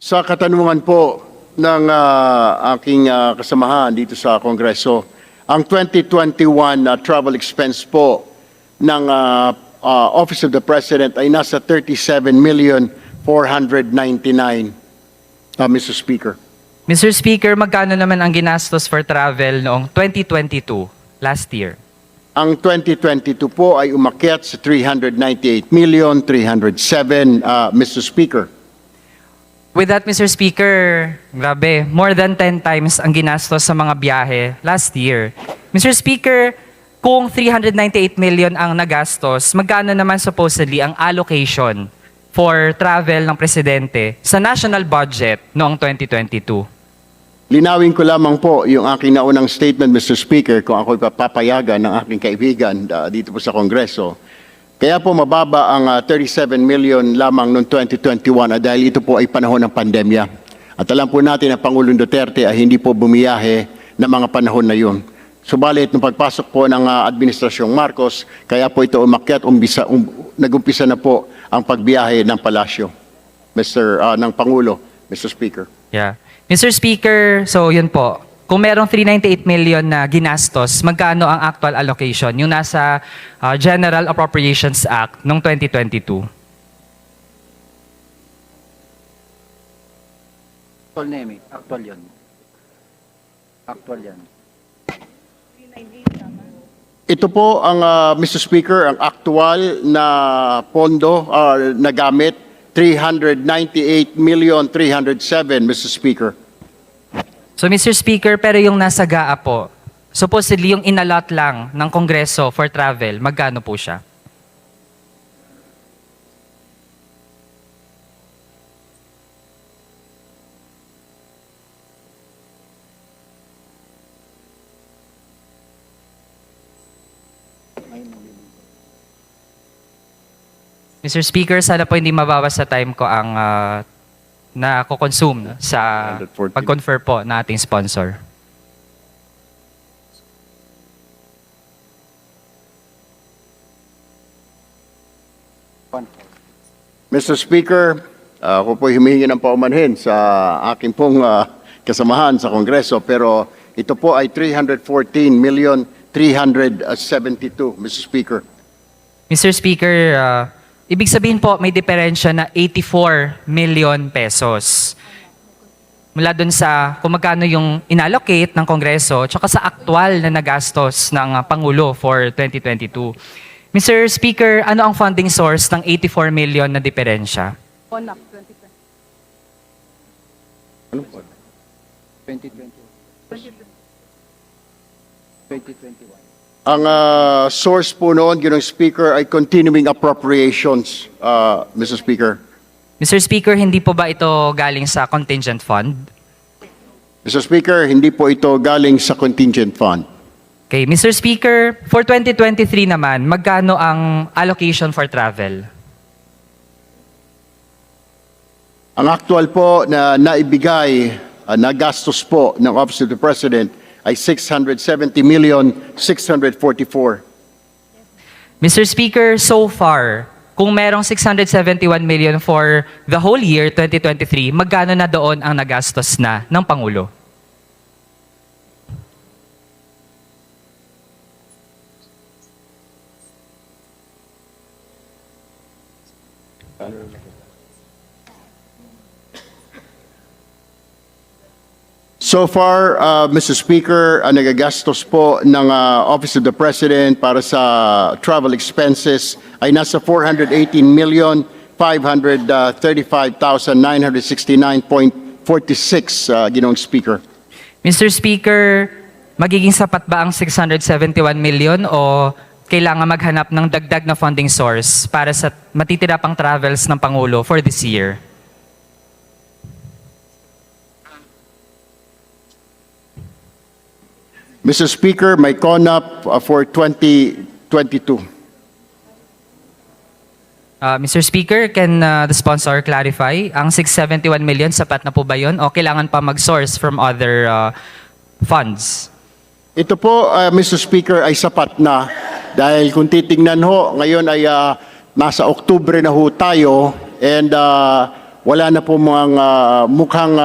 Sa katanungan po ng aking kasamahan dito sa Kongreso, ang 2021 travel expense po ng Office of the President ay nasa 37,499,000, Mr. Speaker. Mr. Speaker, magkano naman ang ginastos for travel noong 2022, last year? Ang 2022 po ay umakyat sa 398,307,000, Mr. Speaker. With that, Mr. Speaker, grabe, more than 10 times ang ginastos sa mga biyahe last year. Mr. Speaker, kung 398 million ang nagastos, magkano naman supposedly ang allocation for travel ng Presidente sa national budget noong 2022? Linawin ko lamang po yung aking naunang statement, Mr. Speaker, kung ako'y papayagan ng aking kaibigan dito po sa Kongreso. Kaya po mababa ang 37 million lamang noong 2021 dahil ito po ay panahon ng pandemya. At alam po natin na Pangulong Duterte ay hindi po bumiyahe ng mga panahon na yun. Subalit, nung pagpasok po ng Administrasyong Marcos, kaya po ito umakyat, nag-umpisa na po ang pagbiyahe ng palasyo, ng Pangulo, Mr. Speaker. Yeah. Mr. Speaker, so yun po. Kung merong 398 million na ginastos, magkano ang actual allocation? Yung nasa General Appropriations Act noong 2022. Actual name, actual yun. Actual yan. Ito po ang, Mr. Speaker, ang aktual na pondo na gamit, 398,307,000, Mr. Speaker. So Mr. Speaker, pero yung nasa GAA po, supposedly yung inalot lang ng Kongreso for travel, magkano po siya? Mr. Speaker, sana po hindi mabawas sa time ko ang na ko-consume sa 114. pag-confer po na ating sponsor. Mr. Speaker, ako po humihingi ng paumanhin sa aking pong kasamahan sa Kongreso, pero ito po ay 314,372,000, Mr. Speaker. Mr. Speaker, ibig sabihin po may diferensya na 84 million pesos. Mula dun sa kung magkano yung inallocate ng Kongreso tsaka sa aktual na nagastos ng Pangulo for 2022. Mr. Speaker, ano ang funding source ng 84 million na diferensya? ONAC 2020. Ano po? 2020. 2021. Ang source po noon, Ginong Speaker, ay continuing appropriations, Mr. Speaker. Mr. Speaker, hindi po ba ito galing sa contingent fund? Mr. Speaker, hindi po ito galing sa contingent fund. Okay, Mr. Speaker, for 2023 naman, magkano ang allocation for travel? Ang actual po na naibigay, nagastos po ng Office of the President ay 670,644,000. Mr. Speaker, so far, kung merong 671 million for the whole year 2023, magkano na doon ang nagastos na ng Pangulo? So far, Mr. Speaker, ang nagagastos po ng Office of the President para sa travel expenses ay nasa 418,535,969.46, Ginoong Speaker. Mr. Speaker, magiging sapat ba ang 671 million o kailangan maghanap ng dagdag na funding source para sa matitira pang travels ng Pangulo for this year? Mr. Speaker, may CONAP for 2022. Mr. Speaker, can the sponsor clarify? Ang 671 million, sapat na po ba yun? O kailangan pa mag-source from other funds? Ito po, Mr. Speaker, ay sapat na dahil kung titingnan ho, ngayon ay nasa Oktubre na ho tayo and wala na po mukhang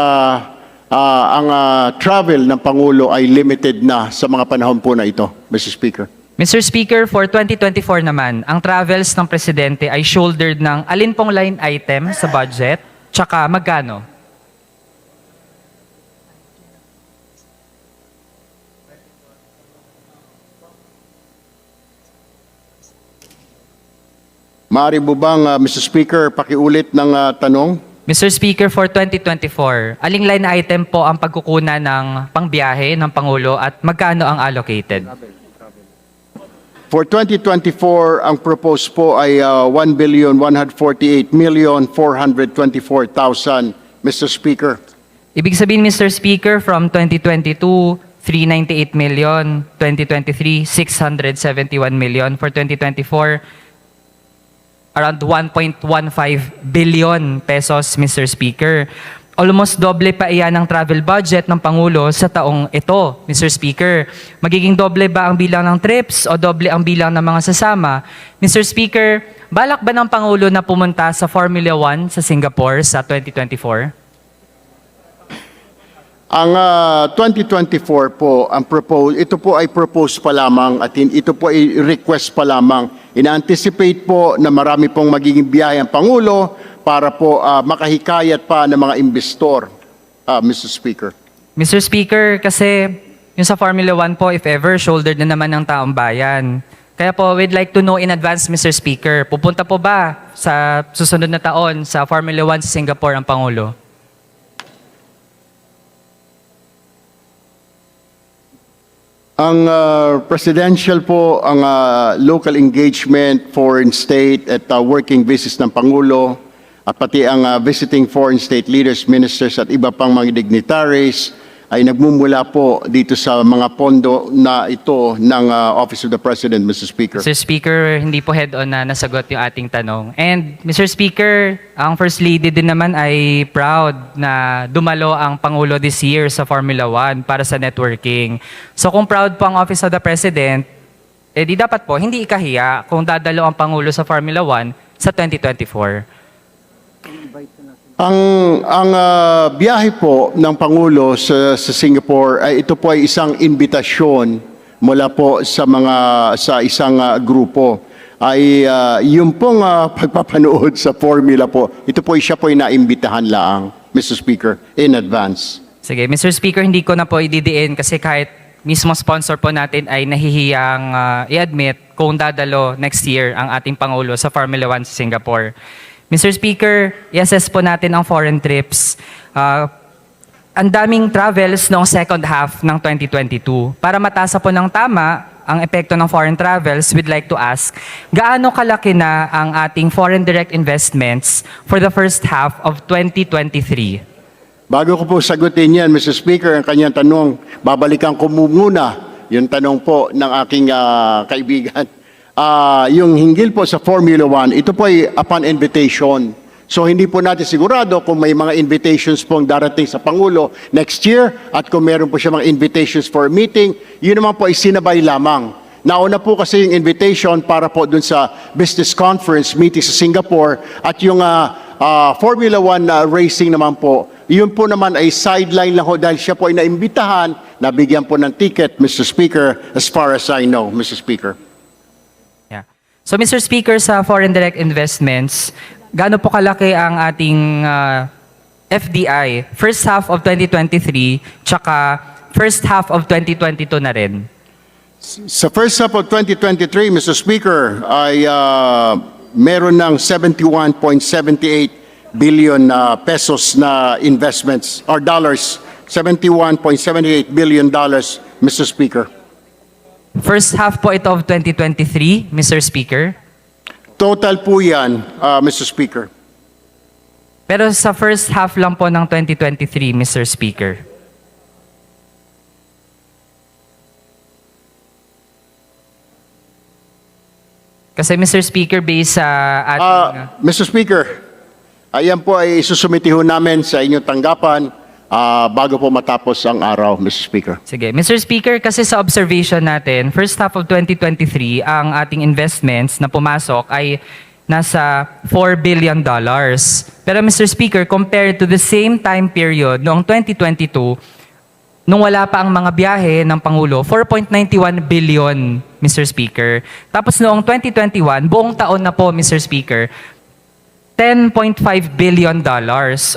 ang travel ng Pangulo ay limited na sa mga panahon po na ito, Mr. Speaker. Mr. Speaker, for 2024 naman, ang travels ng Presidente ay shouldered ng alin pong line item sa budget, tsaka magkano? Maaari mo bang, Mr. Speaker, pakiulit ng tanong? Mr. Speaker, for 2024, aling line item po ang pagkukunan ng pangbiyahe ng Pangulo at magkano ang allocated? For 2024, ang proposed po ay 1,148,424,000, Mr. Speaker. Ibig sabihin, Mr. Speaker, from 2022, 398 million, 2023, 671 million, for 2024, around 1.15 billion pesos, Mr. Speaker. Almost doble pa iyan ang travel budget ng Pangulo sa taong ito, Mr. Speaker. Magiging doble ba ang bilang ng trips o doble ang bilang ng mga sasama? Mr. Speaker, balak ba ng Pangulo na pumunta sa Formula 1 sa Singapore sa 2024? Ang 2024 po, ito po ay propose pa lamang at ito po ay request pa lamang. In-anticipate po na marami pong magiging biyahe ang Pangulo para po makahikayat pa ng mga investor, Mr. Speaker. Mr. Speaker, kasi yung sa Formula 1 po, if ever, shouldered na naman ng taong bayan. Kaya po, we'd like to know in advance, Mr. Speaker, pupunta po ba sa susunod na taon sa Formula 1 sa Singapore ang Pangulo? Ang presidential po, ang local engagement, foreign state at working visits ng Pangulo at pati ang visiting foreign state leaders, ministers at iba pang mga dignitaries ay nagmumula po dito sa mga pondo na ito ng Office of the President, Mr. Speaker. Mr. Speaker, hindi po head-on na nasagot yung ating tanong. And Mr. Speaker, ang First Lady din naman ay proud na dumalo ang Pangulo this year sa Formula 1 para sa networking. So kung proud po ang Office of the President, di dapat po hindi ikahiya kung dadalo ang Pangulo sa Formula 1 sa 2024. Ang biyahe po ng Pangulo sa Singapore ay ito po ay isang imbitasyon mula po sa isang grupo ay yung pong pagpapanood sa formula po. Ito po siya po ay naimbitahan laang, Mr. Speaker, in advance. Sige, Mr. Speaker, hindi ko na po ididiin kasi kahit mismo sponsor po natin ay nahihiyang i-admit kung dadalo next year ang ating Pangulo sa Formula 1 sa Singapore. Mr. Speaker, i-assess po natin ang foreign trips. Ang daming travels noong second half ng 2022. Para matasa po ng tama ang epekto ng foreign travels, we'd like to ask, gaano kalaki na ang ating foreign direct investments for the first half of 2023? Bago ko po sagutin yan, Mr. Speaker, ang kanyang tanong, babalikan ko muna yung tanong po ng aking kaibigan. Yung hinggil po sa Formula 1, ito po ay upon invitation. So hindi po natin sigurado kung may mga invitations pong darating sa Pangulo next year at kung meron po siya mga invitations for a meeting, yun naman po ay sinabay lamang. Nauna po kasi yung invitation para po dun sa business conference meeting sa Singapore at yung Formula 1 racing naman po, yun po naman ay sideline lang ho dahil siya po ay naimbitahan, nabigyan po ng ticket, Mr. Speaker, as far as I know, Mr. Speaker. Yeah. So Mr. Speaker, sa foreign direct investments, gaano po kalaki ang ating FDI first half of 2023 tsaka first half of 2022 na rin? Sa first half of 2023, Mr. Speaker, ay meron ng 71.78 billion pesos na investments, or dollars, 71.78 billion dollars, Mr. Speaker. First half po ito of 2023, Mr. Speaker. Total po yan, Mr. Speaker. Pero sa first half lang po ng 2023, Mr. Speaker. Kasi Mr. Speaker, based sa ating... Mr. Speaker, ayan po ay susumitiho namin sa inyong tanggapan bago po matapos ang araw, Mr. Speaker. Sige. Mr. Speaker, kasi sa observation natin, first half of 2023, ang ating investments na pumasok ay nasa $4 billion. Pero Mr. Speaker, compared to the same time period noong 2022, nung wala pa ang mga biyahe ng Pangulo, 4.91 billion, Mr. Speaker. Tapos noong 2021, buong taon na po, Mr. Speaker, $10.5 billion.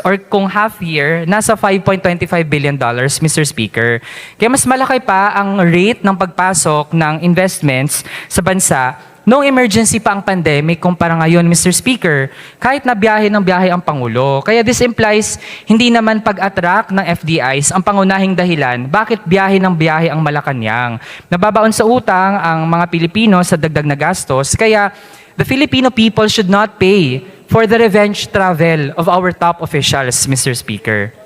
Or kung half year, nasa $5.25 billion, Mr. Speaker. Kaya mas malaki pa ang rate ng pagpasok ng investments sa bansa noong emergency pa ang pandemic kumpara ngayon, Mr. Speaker. Kahit na biyahe ng biyahe ang Pangulo. Kaya this implies hindi naman pag-attract ng FDIs ang pangunahing dahilan bakit biyahe ng biyahe ang Malacanang. Nababaon sa utang ang mga Pilipino sa dagdag na gastos. Kaya the Filipino people should not pay for the revenge travel of our top officials, Mr. Speaker.